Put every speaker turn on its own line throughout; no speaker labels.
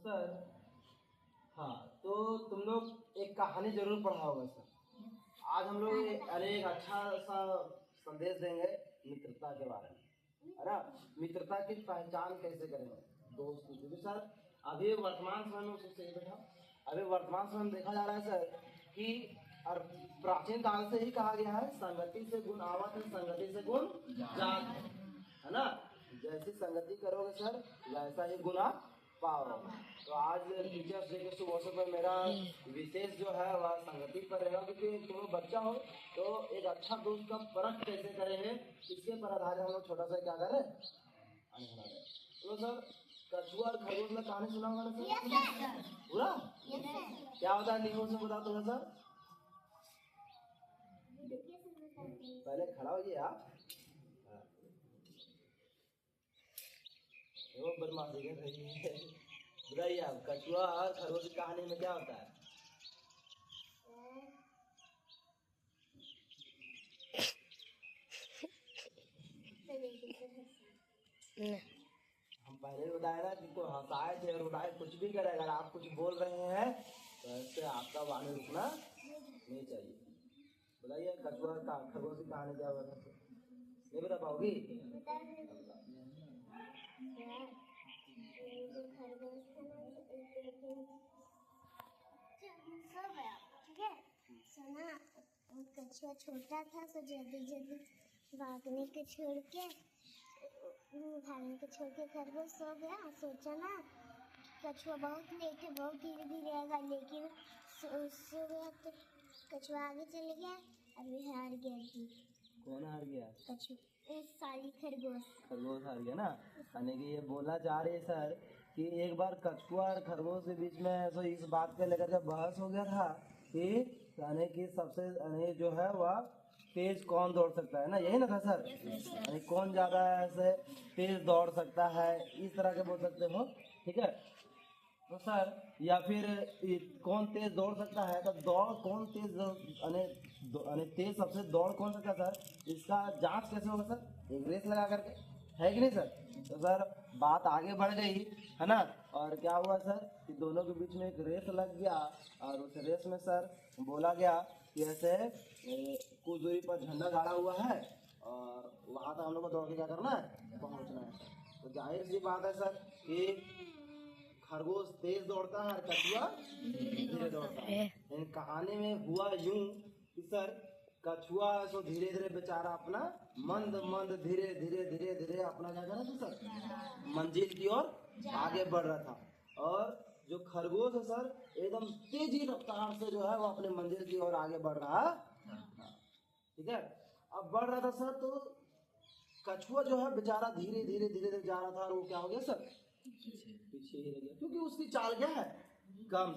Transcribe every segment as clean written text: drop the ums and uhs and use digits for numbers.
Sir हाँ, तो तुम लोग एक कहानी जरूर पढ़ा होगा सर। आज हम लोग अरे एक अच्छा सा संदेश देंगे मित्रता के बारे में, है ना। मित्रता की पहचान कैसे करेंगे दोस्त की, क्योंकि सर अभी वर्तमान समय में उससे बैठा, अभी वर्तमान समय में देखा जा रहा है सर कि और प्राचीन काल से ही कहा गया है संगति से गुण आवत है, संगति से गुण जात है ना। जैसी संगति करोगे सर वैसा ही गुण आप पाओगे। तो आज टीचर्स डे के शुभ अवसर पर मेरा विशेष जो है वह संगति पर रहेगा, क्योंकि तुम लोग बच्चा हो तो एक अच्छा दोस्त का परख कैसे करेंगे इसके पर आधारित हम लोग छोटा सा क्या करें तो सर कछुआ और खरगोश में कहानी सुना होगा ना सर? पूरा क्या होता है नियमों से बता दो सर। पहले खड़ा होइए आप, वो बदमाशी कर रही है। बताइए आप कछुआ और खरगोश की कहानी में क्या होता है? हम पहले भी बताया ना कि कोई हंसाए थे और उठाए कुछ भी करे, अगर आप कुछ बोल रहे हैं तो ऐसे आपका वाणी रुकना नहीं चाहिए। बताइए कछुआ का खरगोश की कहानी क्या हुआ था? नहीं बता पाओगी?
जो खरगोश था ना सो गया, ठीक है। सुना कछुआ छोटा था तो जल्दी जल्दी भागने के छोड़ के खरगोश सो गया। सोचा ना कछुआ बहुत लेट है, बहुत धीरे धीरे आएगा, लेकिन सो गया तो कछुआ आगे चले गया और वे हार गया।
कौन हार गया?
कछुआ सारी खरगोश
हार गया ना। यानी कि ये बोलना चाह रही है सर कि एक बार कछुआ और खरगोश के बीच में तो इस बात पे लेकर के बहस हो गया था कि यानी कि सबसे यानी जो है वह तेज कौन दौड़ सकता है ना, यही ना था सर? यानी कौन ज्यादा ऐसे तेज दौड़ सकता है, इस तरह के बोल सकते हो, ठीक है। तो सर या फिर कौन तेज दौड़ सकता है, तो दौड़ कौन तेज यानी तेज सबसे दौड़ कौन सकता है सर, इसका जांच कैसे होगा सर? एक रेस लगा करके, है कि नहीं सर? तो सर बात आगे बढ़ गई है ना, और क्या हुआ सर कि दोनों के बीच में एक रेस लग गया और उस रेस में सर बोला गया कि ऐसे कुछ दूरी पर झंडा गाड़ा हुआ है और वहाँ तक हम लोग को दौड़ के क्या करना है, पहुँचना है। तो जाहिर सी बात है सर कि खरगोश तेज दौड़ता है और कछुआ धीरे दौड़ता है। इन कहानी में हुआ यूं कि सर कछुआ तो धीरे धीरे बेचारा अपना मंद मंद धीरे धीरे धीरे धीरे अपना क्या कर रहा था सर, मंजिल की ओर आगे बढ़ रहा था, और जो खरगोश है सर एकदम तेजी रफ्तार से जो है वो अपने मंजिल की ओर आगे बढ़ रहा, ठीक है। अब बढ़ रहा था सर तो कछुआ जो है बेचारा धीरे धीरे धीरे धीरे जा रहा था और वो क्या हो गया सर, पीछे ही रह गया, क्योंकि उसकी चाल क्या है, कम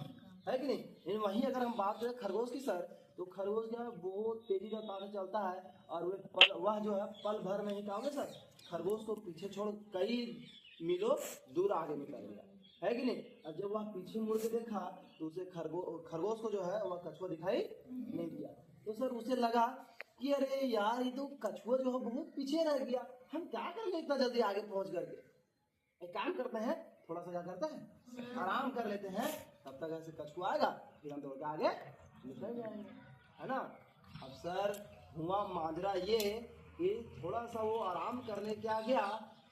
है कि नहीं। लेकिन वहीं अगर हम बात करें खरगोश की सर, तो खरगोश जो है बहुत तेजी रफ्तार से चलता है और वह जो है पल भर में ही क्या हो गया सर, खरगोश को पीछे छोड़ कई मीलों दूर आगे निकल गया, है कि नहीं। और जब वह पीछे मुड़ के देखा तो उसे खरगोश को जो है वह कछुआ दिखाई नहीं दिया। तो सर उसे लगा कि अरे यार ये तो कछुआ जो है बहुत पीछे रह गया, हम क्या करेंगे इतना जल्दी आगे पहुंच करके। एक काम करते हैं, थोड़ा सा क्या करते हैं, आराम कर लेते हैं, तब तक ऐसे कछुआ आएगा फिर हम दौड़ के आगे निकल जाएंगे, है ना। अब सर हुआ माजरा ये कि थोड़ा सा वो आराम करने क्या गया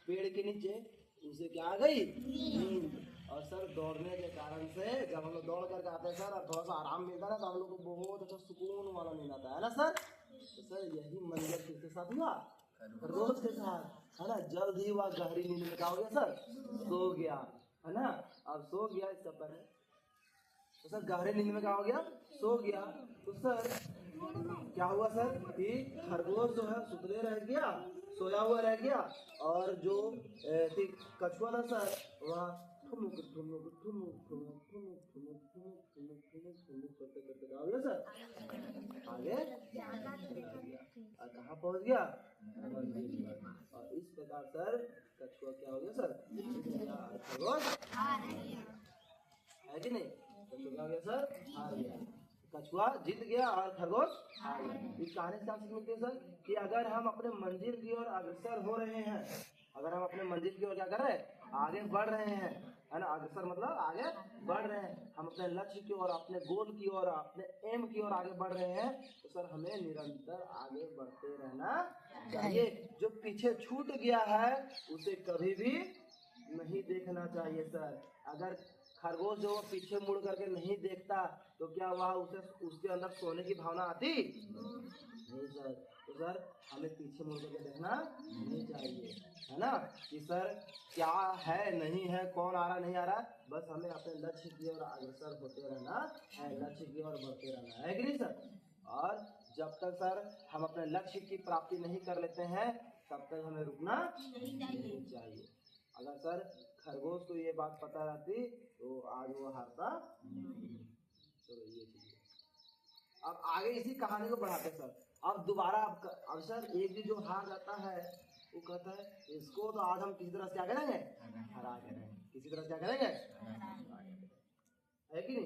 पेड़ के नीचे, उसे क्या आ गई नींद। और सर दौड़ने के कारण से जब हम लोग दौड़ करके आते हैं सर और थोड़ा सा आराम मिलता है तो हम लोग को बहुत अच्छा सुकून वाला नींद आता है ना सर। तो सर यही मंजर किसके साथ हुआ, खरगोश के साथ, है ना। जल्द ही वह गहरी नींद में क्या हो गया सर, सो गया, है ना। अब सो गया इसका पर है तो सर गहरी नींद में क्या हो गया, सो गया। तो सर क्या हुआ सर कि खरगोश जो है सुतले रह गया, सोया हुआ रह गया, और जो कछुआ था सर वह ठुमुक ठुमुक ठुमुक ठुमुक ठुमुक ठुमुक ठुमुक ठुमुक ठुमुक ठुमुक करते करते क्या हो गया सर, आगे और कहाँ पहुँच गया, और इस प्रकार सर कछुआ क्या हो गया सर, खरगोश है कि नहीं, कछुआ क्या हो गया सर, हार गया। कछुआ जीत गया और खरगोश हार गया। इस कहानी से क्या सीख मिलती है सर कि अगर हम अपने मंजिल की ओर अग्रसर हो रहे हैं, अगर हम अपने मंजिल की ओर क्या कर रहे हैं, आगे बढ़ रहे हैं, है ना। अग्रसर मतलब आगे बढ़ रहे हैं, हम अपने लक्ष्य की ओर, अपने गोल की ओर, अपने एम की ओर आगे बढ़ रहे हैं, तो सर हमें निरंतर आगे बढ़ते रहना चाहिए। जो पीछे छूट गया है उसे कभी भी नहीं देखना चाहिए सर। अगर खरगोश जो पीछे मुड़ करके नहीं देखता तो क्या वह उसे उसके अंदर सोने की भावना आती? नहीं सर। तो सर हमें पीछे मुड़ करके देखना नहीं चाहिए, है ना, कि सर क्या है नहीं है, कौन आ रहा नहीं आ रहा, बस हमें अपने लक्ष्य की ओर अग्रसर होते रहना है, लक्ष्य की ओर बढ़ते रहना है कि नहीं सर। और जब तक सर हम अपने लक्ष्य की प्राप्ति नहीं कर लेते हैं तब तक हमें रुकना नहीं चाहिए। अगर सर खरगोश को ये बात पता रहती तो आज वो हारता। तो ये चीज अब आगे इसी कहानी को बढ़ाते सर। अब दोबारा अब सर एक भी जो हार जाता है वो कहता है इसको तो आज हम किसी तरह से क्या करेंगे, हरा करेंगे, किसी तरह क्या करेंगे, है कि नहीं।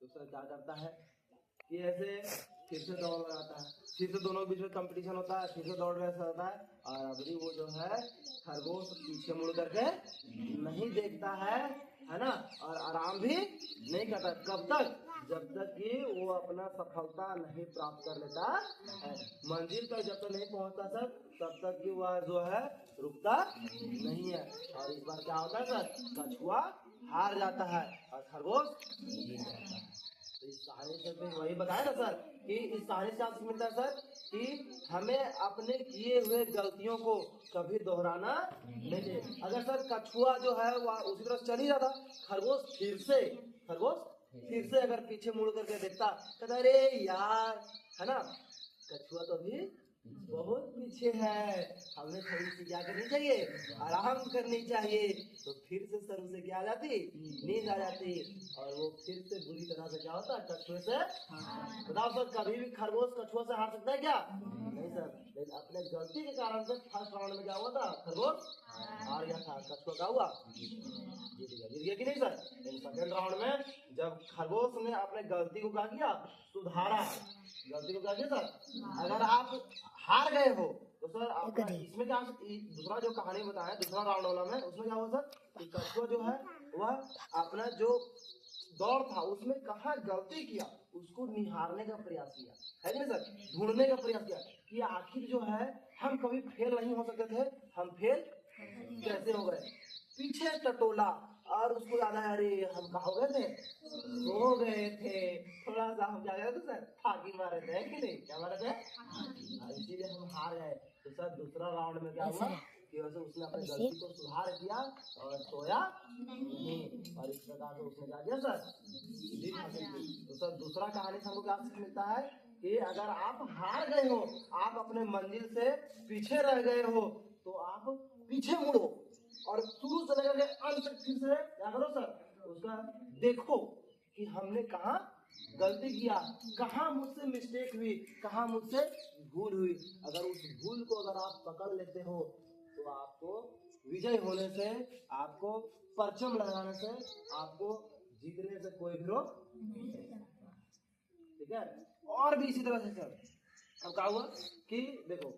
तो सर क्या करता है कि ऐसे फिर से दौड़ लगाता है, फिर से दोनों के बीच में कंपटीशन होता है, फिर से दौड़ रहे होता है, और अभी वो जो है खरगोश पीछे मुड़ करके नहीं देखता है ना, और आराम भी नहीं करता। कब तक? जब तक कि वो अपना सफलता नहीं प्राप्त कर लेता है, मंजिल तक जब तक नहीं पहुंचता सर तब तक कि वह जो है रुकता नहीं है। और इस बार क्या होता है सर, कछुआ हार जाता है और खरगोश जीत जाता है। तो इस कहानी से फिर वही बताया ना सर कि इस कहानी से आपको मिलता है सर कि हमें अपने किए हुए गलतियों को कभी दोहराना नहीं चाहिए। अगर सर कछुआ जो है वह उसी तरफ चल ही जाता, खरगोश फिर से अगर पीछे मुड़ करके देखता, कहता अरे यार, है ना, कछुआ तो अभी बहुत पीछे है, हमें थोड़ी सी क्या करनी चाहिए, आराम करनी चाहिए। तो फिर से सर उसे क्या आ जाती, नींद आ जाती, और वो फिर से बुरी तरह से क्या होता है, कछुए से। बताओ सर कभी भी खरगोश कछुआ से हार सकता है क्या? नहीं सर। लेकिन अपने गलती के कारण से फर्स्ट राउंड में क्या हुआ था, खरगोश हार गया था, कछुआ क्या हुआ, जीत गया कि नहीं सर। सेकंड राउंड में जब खरगोश ने अपने गलती को क्या किया, सुधारा, गलती को क्या किया सर। अगर आप हार गए हो तो सर आपका इसमें क्या, दूसरा जो कहानी बताया दूसरा राउंड वाला में, उसमें क्या हुआ सर कि कछुआ जो है वह अपना जो दौड़ था उसमें कहाँ गलती किया उसको निहारने का प्रयास किया, है नहीं सर, ढूंढने का प्रयास किया कि आखिर जो है हम कभी फेल नहीं हो सकते थे, हम फेल कैसे हो गए। पीछे टटोला और उसको याद आया अरे हम कहाँ हो गए थे, सो गए थे, थोड़ा सा हम क्या गए थे सर, फाकी मारे थे कि नहीं, क्या मारे थे, इसीलिए हम हार गए। तो सर दूसरा राउंड में क्या हुआ कि वैसे उसने अपनी गलती को सुधार किया और सोया नहीं, और इस प्रकार से उसने क्या किया सर, जीत हासिल की। तो सर दूसरा कहानी से हमको क्या सीख मिलता है कि अगर आप हार गए हो, आप अपने मंजिल से पीछे रह गए हो, तो आप पीछे मुड़ो और शुरू से लेकर के अंत तक फिर से क्या करो सर, उसका देखो कि हमने कहाँ गलती किया, कहाँ मुझसे मिस्टेक हुई, कहाँ मुझसे भूल हुई। अगर उस भूल को अगर आप पकड़ लेते हो तो आपको विजय होने से, आपको परचम लगाने से, आपको जीतने से कोई भी रोक नहीं सकता, ठीक है। और भी इसी तरह से सर अब क्या हुआ कि देखो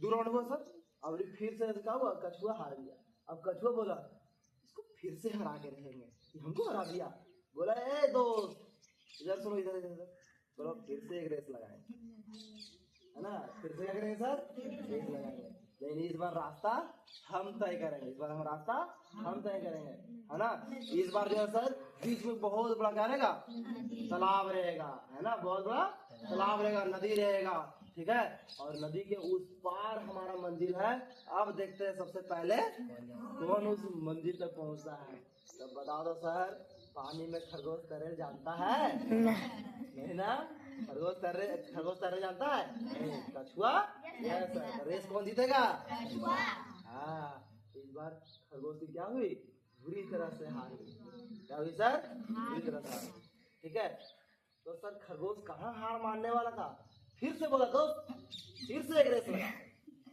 दो राउंड हुआ सर, अब फिर से क्या हुआ, कछुआ हार गया। अब कछुआ बोला इसको फिर से हरा के रहेंगे, हमको हरा दिया, बोला ए दोस्त इधर सुनो, इधर इधर बोलो फिर से एक रेस लगाए, है ना, फिर से क्या करेंगे सर, रेस लगाएंगे, लेकिन इस बार रास्ता हम तय करेंगे, इस बार हम रास्ता हम तय करेंगे, है ना। इस बार जो है सर बीच में बहुत बड़ा क्या रहेगा, तालाब रहेगा, है ना, बहुत बड़ा तालाब रहेगा, नदी रहेगा, ठीक है, और नदी के उस पार हमारा मंजिल है। अब देखते हैं सबसे पहले कौन उस मंजिल तक पहुंचता है। तो बता दो सर, पानी में खरगोश तैरने जानता है? नहीं ना, खरगोश तैरने जानता है? नहीं, कछुआ। यस सर, रेस कौन जीतेगा? हाँ, इस बार खरगोश की क्या हुई, बुरी तरह से हार हुई। क्या हुई सर, बुरी तरह से हार, ठीक है। तो सर खरगोश कहाँ हार मानने वाला था, फिर से बोला दोस्त फिर से एक रेस लगा,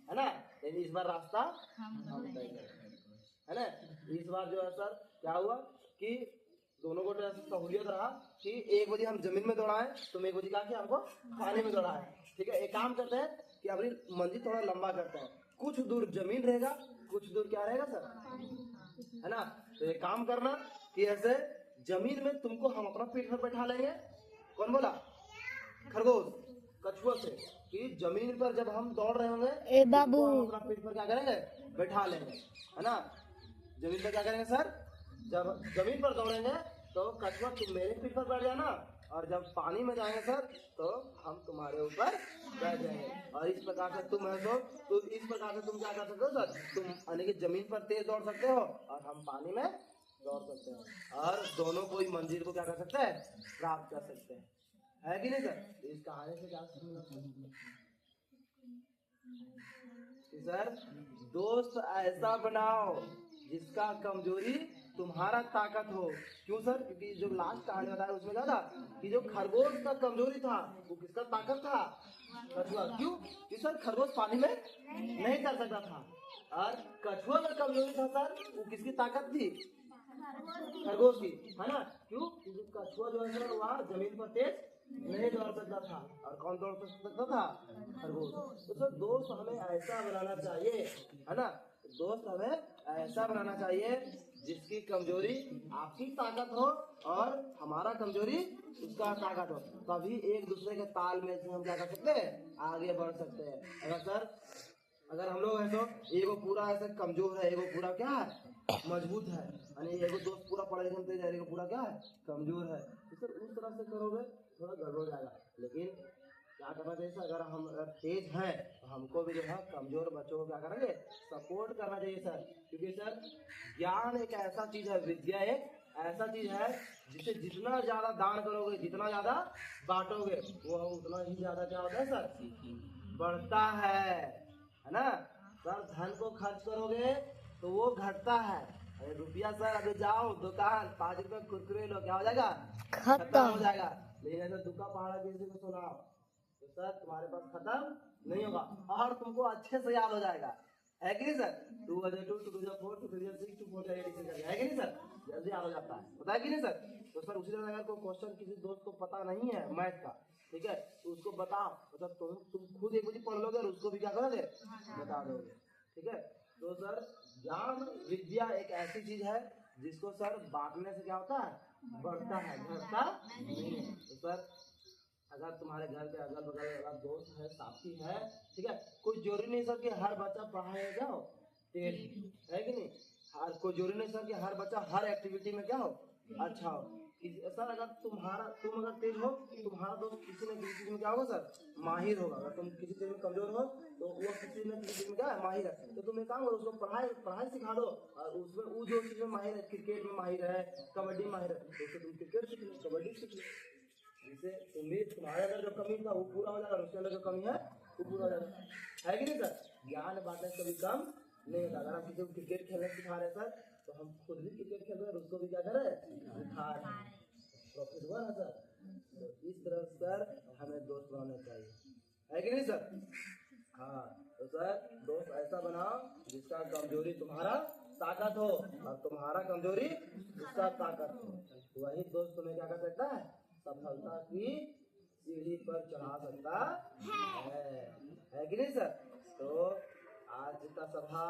है ना, लेकिन इस बार रास्ता हम तय करेंगे, है ना। इस बार जो है सर क्या हुआ कि दोनों को सहूलियत रहा कि एक बजे हम जमीन में दौड़ाएं, तुम एक बजे क्या किया, हमको पानी में दौड़ाएं, ठीक है। एक काम करते हैं कि अपनी मंजिल थोड़ा लंबा करते हैं, कुछ दूर जमीन रहेगा, कुछ दूर क्या रहेगा सर, है ना। तो एक काम करना कि ऐसे जमीन में तुमको हम अपना पीठ पर बैठा लेंगे। कौन बोला? खरगोश कछुआ से कि जमीन पर जब हम दौड़ रहे होंगे
ए बाबू
तुमको हम अपना पीठ पर क्या करेंगे? बैठा लेंगे, है ना। जमीन पर क्या करेंगे सर? जब जमीन पर दौड़ेंगे तो कछुआ तुम मेरे पीठ पर बैठ जाना, और जब पानी में जाएंगे सर तो हम तुम्हारे ऊपर बैठ जाएंगे। और इस प्रकार से तुम है तो इस प्रकार से तुम क्या कर सकते हो सर? तुम यानी कि जमीन पर तेज दौड़ सकते हो और हम पानी में दौड़ सकते हैं, और दोनों कोई मंजिल को क्या कर सकते हैं? प्राप्त कर सकते हैं, है कि नहीं सर? इस कहानी से क्या समझना सर? दोस्त ऐसा बनाओ जिसका कमजोरी तुम्हारा ताकत हो। क्यों सर? क्योंकि जो लास्ट कहानी बताया उसमें क्या था कि जो खरगोश का कमजोरी था वो किसका ताकत था? कछुआ। क्यों? कि सर खरगोश पानी में नहीं कर सकता था, और कछुआ का कमजोरी था सर वो किसकी ताकत थी? खरगोश की, है ना। क्यों? क्योंकि कछुआ जो है सर वहाँ जमीन पर तेज नहीं दौड़ सकता था, और कौन दौड़ सकता था? खरगोश। तो सर दोस्त हमें ऐसा बनाना चाहिए, है ना। दोस्त हमें ऐसा बनाना चाहिए जिसकी कमजोरी आपकी ताकत हो और हमारा कमजोरी उसका ताकत हो, तभी एक दूसरे के तालमेल से हम क्या कर सकते हैं? आगे बढ़ सकते हैं। अगर हम लोग है तो एगो पूरा ऐसे कमजोर है, एगो पूरा क्या है? मजबूत है, यानी एगो दोस्त पूरा पढ़े लिखे तेज है, एगो पूरा क्या है? कमजोर है। तो सर उस तरह से करोगे थोड़ा गड़बड़ हो जाएगा। लेकिन क्या करना चाहिए सर? अगर तेज है तो हमको भी जो है कमजोर बच्चों को क्या करेंगे? सपोर्ट करना चाहिए सर। क्योंकि सर ज्ञान एक ऐसा चीज है, विद्या एक ऐसा चीज है जिसे जितना ज्यादा दान करोगे, जितना ज्यादा बांटोगे, वो उतना ही ज्यादा क्या होता है सर? बढ़ता है ना सर। धन को खर्च करोगे तो वो घटता है। अरे रुपया सर अभी जाओ दुकान 5 रुपए कुरकुरे लो, क्या हो जाएगा? खत्म हो जाएगा। लेकिन अगर दुका पहाड़ा किसी को सुनाओ तो सर तुम्हारे पास खत्म नहीं होगा, और तुमको अच्छे से याद हो जाएगा, है कि नहीं सर? 2 2 2 2 4 2 6 2 4 8 है कि नहीं सर? जल्दी याद हो जाता है, पता है कि नहीं सर? तो सर उसी तरह अगर कोई क्वेश्चन किसी दोस्त को पता नहीं है मैथ का, ठीक है, तो उसको बताओ, मतलब तुम खुद एक बजे पढ़ लोगे और उसको भी क्या करोगे? बता दोगे, ठीक है। तो सर ज्ञान विद्या एक ऐसी चीज है जिसको सर बांटने से क्या होता है? बढ़ता है, घटता नहीं है। तो सर अगर तुम्हारे घर के अगल बगल वाला दोस्त है, साथी है, ठीक है, कोई जरूरी नहीं सर कि हर बच्चा पढ़ाई में क्या हो? तेज है कि नहीं? हर कोई जरूरी नहीं सर कि हर बच्चा हर एक्टिविटी में क्या हो? अच्छा हो। सर अगर तुम अगर तेज हो, तुम्हारा दोस्त किसी न किसी चीज में क्या होगा सर? माहिर होगा। अगर तुम किसी चीज में कमजोर हो तो वो किसी न किसी चीज में क्या है? माहिर है। तो तुम एक काम करो, उसको पढ़ाई सिखा दो, और उसमें वो जो चीज में माहिर है, क्रिकेट में माहिर है, कबड्डी में माहिर है, तो तुम क्रिकेट सीख लो, कबड्डी सीख लो। जिससे तुम्हारे अंदर जो कमी था वो पूरा हो जाएगा, उसके अंदर जो कमी है वो पूरा हो जाएगा, है कि नहीं सर? ज्ञान बांटने से कभी कम नहीं होता। अगर हम किसी को क्रिकेट खेलना सिखा रहे हैं सर, तो हम खुद भी क्रिकेट खेल रहे हैं और उसको भी क्या कर रहे हैं? सिखा रहे हैं। प्रॉफिट हुआ ना सर? तो इस तरह सर हमें दोस्त बनाना चाहिए, है कि नहीं सर? हाँ, तो सर दोस्त ऐसा बनाओ जिसका कमजोरी तुम्हारा ताकत हो और तुम्हारा कमजोरी उसका ताकत हो। वही दोस्त तुम्हें क्या कर सकता है? सफलता की सीढ़ी पर चढ़ा सकता है कि नहीं सर? तो आज का सभा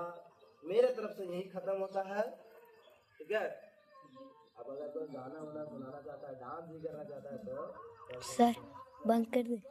मेरे तरफ से यही खत्म होता है, ठीक है। अब अगर कोई गाना वाना सुनाना चाहता है, डांस भी करना चाहता है तो
सर बंद कर दे।